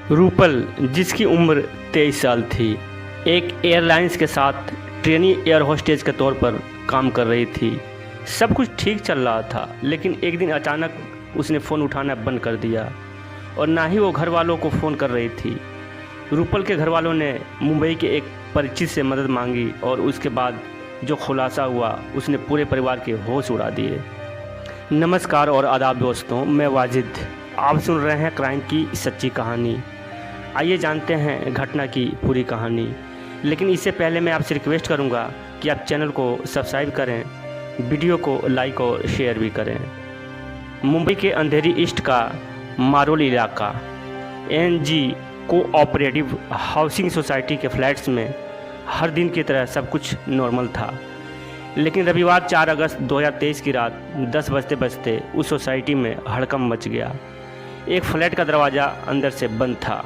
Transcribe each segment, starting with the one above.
रूपल, जिसकी उम्र 23 साल थी, एक एयरलाइंस के साथ ट्रेनी एयर होस्टेज के तौर पर काम कर रही थी। सब कुछ ठीक चल रहा था, लेकिन एक दिन अचानक उसने फ़ोन उठाना बंद कर दिया और ना ही वो घर वालों को फ़ोन कर रही थी। रूपल के घर वालों ने मुंबई के एक परिचित से मदद मांगी और उसके बाद जो खुलासा हुआ उसने पूरे परिवार के होश उड़ा दिए। नमस्कार और आदाब दोस्तों, मैं वाजिद। आप सुन रहे हैं क्राइम की सच्ची कहानी। आइए जानते हैं घटना की पूरी कहानी। लेकिन इससे पहले मैं आपसे रिक्वेस्ट करूंगा कि आप चैनल को सब्सक्राइब करें, वीडियो को लाइक और शेयर भी करें। मुंबई के अंधेरी ईस्ट का मारोल इलाका एनजी कोऑपरेटिव हाउसिंग सोसाइटी के फ्लैट्स में हर दिन की तरह सब कुछ नॉर्मल था। लेकिन रविवार 4 अगस्त 2023 की रात 10 बजते बजते उस सोसाइटी में हड़कंप मच गया। एक फ्लैट का दरवाज़ा अंदर से बंद था।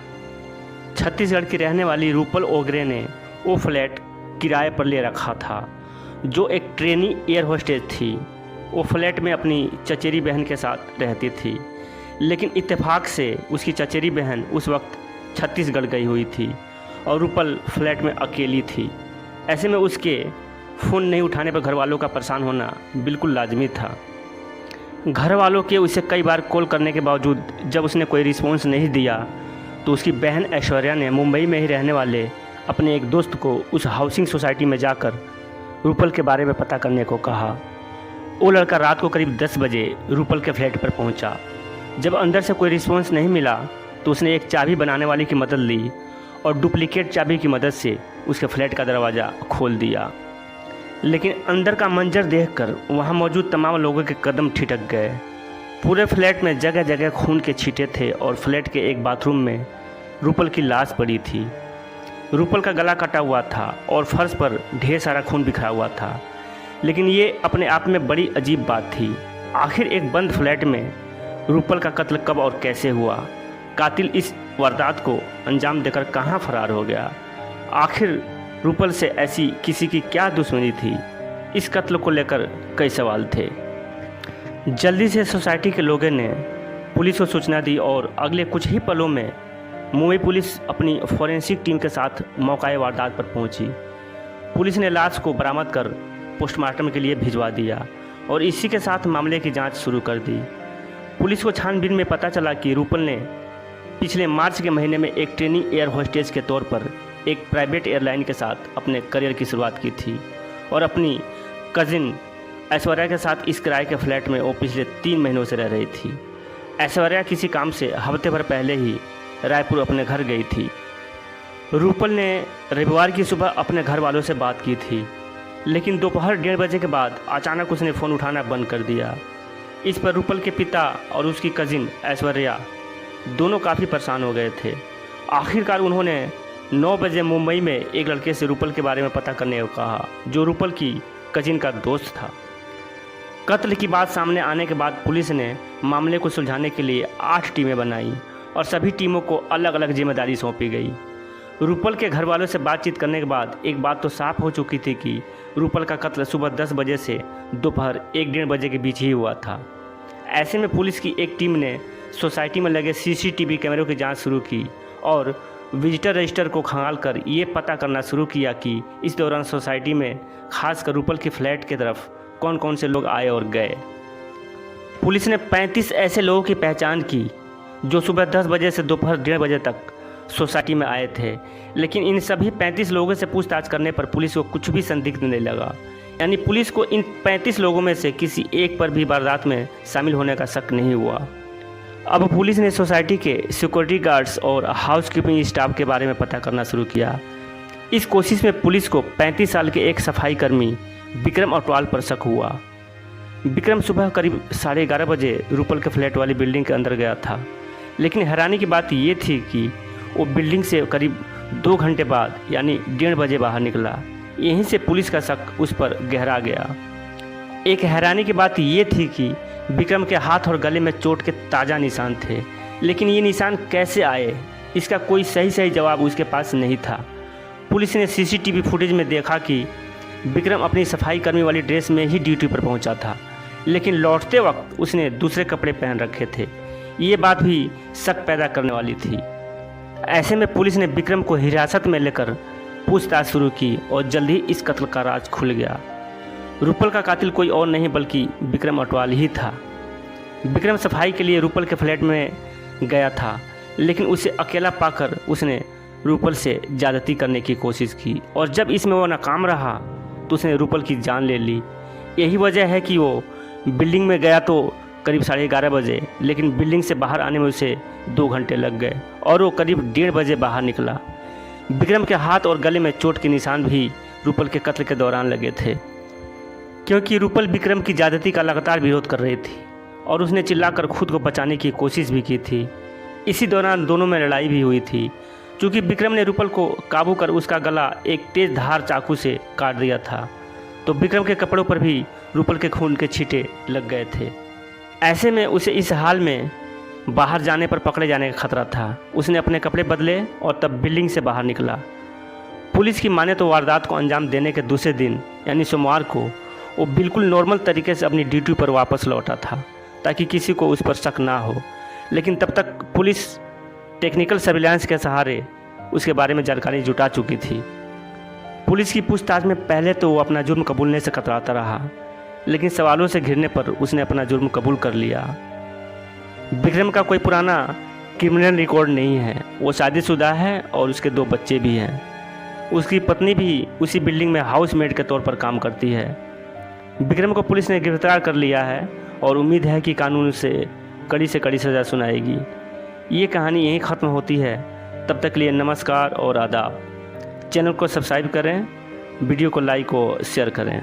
छत्तीसगढ़ की रहने वाली रूपल ओगरे ने वो फ्लैट किराए पर ले रखा था, जो एक ट्रेनी एयर होस्टेज थी। वो फ्लैट में अपनी चचेरी बहन के साथ रहती थी, लेकिन इत्तेफाक से उसकी चचेरी बहन उस वक्त छत्तीसगढ़ गई हुई थी और रूपल फ्लैट में अकेली थी। ऐसे में उसके फ़ोन नहीं उठाने पर घर वालों का परेशान होना बिल्कुल लाजमी था। घर वालों के उसे कई बार कॉल करने के बावजूद जब उसने कोई रिस्पॉन्स नहीं दिया तो उसकी बहन ऐश्वर्या ने मुंबई में ही रहने वाले अपने एक दोस्त को उस हाउसिंग सोसाइटी में जाकर रूपल के बारे में पता करने को कहा। वो लड़का रात को करीब 10 बजे रूपल के फ्लैट पर पहुंचा। जब अंदर से कोई रिस्पॉन्स नहीं मिला तो उसने एक चाबी बनाने वाली की मदद ली और डुप्लीकेट चाबी की मदद से उसके फ्लैट का दरवाज़ा खोल दिया। लेकिन अंदर का मंजर देखकर वहां मौजूद तमाम लोगों के कदम ठिठक गए। पूरे फ्लैट में जगह जगह खून के छींटे थे और फ्लैट के एक बाथरूम में रूपल की लाश पड़ी थी। रूपल का गला कटा हुआ था और फर्श पर ढेर सारा खून बिखरा हुआ था। लेकिन ये अपने आप में बड़ी अजीब बात थी। आखिर एक बंद फ्लैट में रूपल का कत्ल कब और कैसे हुआ? कातिल इस वारदात को अंजाम देकर कहाँ फरार हो गया? आखिर रूपल से ऐसी किसी की क्या दुश्मनी थी? इस कत्ल को लेकर कई सवाल थे। जल्दी से सोसाइटी के लोगों ने पुलिस को सूचना दी और अगले कुछ ही पलों में मुंबई पुलिस अपनी फॉरेंसिक टीम के साथ मौका वारदात पर पहुंची। पुलिस ने लाश को बरामद कर पोस्टमार्टम के लिए भिजवा दिया और इसी के साथ मामले की जांच शुरू कर दी। पुलिस को छानबीन में पता चला कि रूपल ने पिछले मार्च के महीने में एक ट्रेनी एयर होस्टेज के तौर पर एक प्राइवेट एयरलाइन के साथ अपने करियर की शुरुआत की थी और अपनी कज़िन ऐश्वर्या के साथ इस किराए के फ्लैट में वो पिछले 3 महीनों से रह रही थी। ऐश्वर्या किसी काम से हफ्ते भर पहले ही रायपुर अपने घर गई थी। रूपल ने रविवार की सुबह अपने घर वालों से बात की थी, लेकिन दोपहर 1:30 बजे के बाद अचानक उसने फ़ोन उठाना बंद कर दिया। इस पर रूपल के पिता और उसकी कज़िन ऐश्वर्या दोनों काफ़ी परेशान हो गए थे। आखिरकार उन्होंने 9 बजे मुंबई में एक लड़के से रूपल के बारे में पता करने को कहा, जो रूपल की कजिन का दोस्त था। कत्ल की बात सामने आने के बाद पुलिस ने मामले को सुलझाने के लिए 8 टीमें बनाई और सभी टीमों को अलग अलग जिम्मेदारी सौंपी गई। रूपल के घर वालों से बातचीत करने के बाद एक बात तो साफ हो चुकी थी कि रूपल का कत्ल सुबह 10 बजे से दोपहर 1-1:30 बजे के बीच ही हुआ था। ऐसे में पुलिस की एक टीम ने सोसाइटी में लगे CCTV कैमरों की जाँच शुरू की और विजिटर रजिस्टर को खंगाल कर ये पता करना शुरू किया कि इस दौरान सोसाइटी में खासकर रूपल की फ्लैट की तरफ कौन कौन से लोग आए और गए। पुलिस ने 35 ऐसे लोगों की पहचान की जो सुबह 10 बजे से दोपहर 1:30 बजे तक सोसाइटी में आए थे। लेकिन इन सभी 35 लोगों से पूछताछ करने पर पुलिस को कुछ भी संदिग्ध नहीं लगा। यानी पुलिस को इन 35 लोगों में से किसी एक पर भी वारदात में शामिल होने का शक नहीं हुआ। अब पुलिस ने सोसाइटी के सिक्योरिटी गार्ड्स और हाउसकीपिंग स्टाफ के बारे में पता करना शुरू किया। इस कोशिश में पुलिस को 35 साल के एक सफाई कर्मी विक्रम अटवाल पर शक हुआ। विक्रम सुबह करीब 11:30 बजे रूपल के फ्लैट वाली बिल्डिंग के अंदर गया था, लेकिन हैरानी की बात ये थी कि वो बिल्डिंग से करीब 2 घंटे बाद यानी 1:30 बजे बाहर निकला। यहीं से पुलिस का शक उस पर गहरा गया। एक हैरानी की बात ये थी कि विक्रम के हाथ और गले में चोट के ताज़ा निशान थे, लेकिन ये निशान कैसे आए इसका कोई सही जवाब उसके पास नहीं था। पुलिस ने CCTV फुटेज में देखा कि विक्रम अपनी सफाई कर्मी वाली ड्रेस में ही ड्यूटी पर पहुंचा था, लेकिन लौटते वक्त उसने दूसरे कपड़े पहन रखे थे। ये बात भी शक पैदा करने वाली थी। ऐसे में पुलिस ने विक्रम को हिरासत में लेकर पूछताछ शुरू की और जल्द ही इस कत्ल का राज खुल गया। रूपल का कातिल कोई और नहीं बल्कि विक्रम अटवाल ही था। विक्रम सफाई के लिए रूपल के फ्लैट में गया था, लेकिन उसे अकेला पाकर उसने रूपल से ज़्यादती करने की कोशिश की और जब इसमें वो नाकाम रहा तो उसने रूपल की जान ले ली। यही वजह है कि वो बिल्डिंग में गया तो करीब 11:30 बजे, लेकिन बिल्डिंग से बाहर आने में उसे 2 घंटे लग गए और वो करीब 1:30 बजे बाहर निकला। विक्रम के हाथ और गले में चोट के निशान भी रूपल के कत्ल के दौरान लगे थे, क्योंकि रूपल विक्रम की ज़्यादती का लगातार विरोध कर रही थी और उसने चिल्लाकर खुद को बचाने की कोशिश भी की थी। इसी दौरान दोनों में लड़ाई भी हुई थी। चूँकि विक्रम ने रूपल को काबू कर उसका गला एक तेज़ धार चाकू से काट दिया था, तो विक्रम के कपड़ों पर भी रूपल के खून के छींटे लग गए थे। ऐसे में उसे इस हाल में बाहर जाने पर पकड़े जाने का खतरा था। उसने अपने कपड़े बदले और तब बिल्डिंग से बाहर निकला। पुलिस की माने तो वारदात को अंजाम देने के दूसरे दिन यानी सोमवार को वो बिल्कुल नॉर्मल तरीके से अपनी ड्यूटी पर वापस लौटा था ताकि किसी को उस पर शक ना हो। लेकिन तब तक पुलिस टेक्निकल सर्विलांस के सहारे उसके बारे में जानकारी जुटा चुकी थी। पुलिस की पूछताछ में पहले तो वो अपना जुर्म कबूलने से कतराता रहा, लेकिन सवालों से घिरने पर उसने अपना जुर्म कबूल कर लिया। विक्रम का कोई पुराना क्रिमिनल रिकॉर्ड नहीं है। वो शादीशुदा है और उसके 2 बच्चे भी हैं। उसकी पत्नी भी उसी बिल्डिंग में हाउसमेड के तौर पर काम करती है। विक्रम को पुलिस ने गिरफ्तार कर लिया है और उम्मीद है कि कानून उसे कड़ी से कड़ी सज़ा सुनाएगी। ये कहानी यहीं ख़त्म होती है। तब तक के लिए नमस्कार और आदाब। चैनल को सब्सक्राइब करें, वीडियो को लाइक और शेयर करें।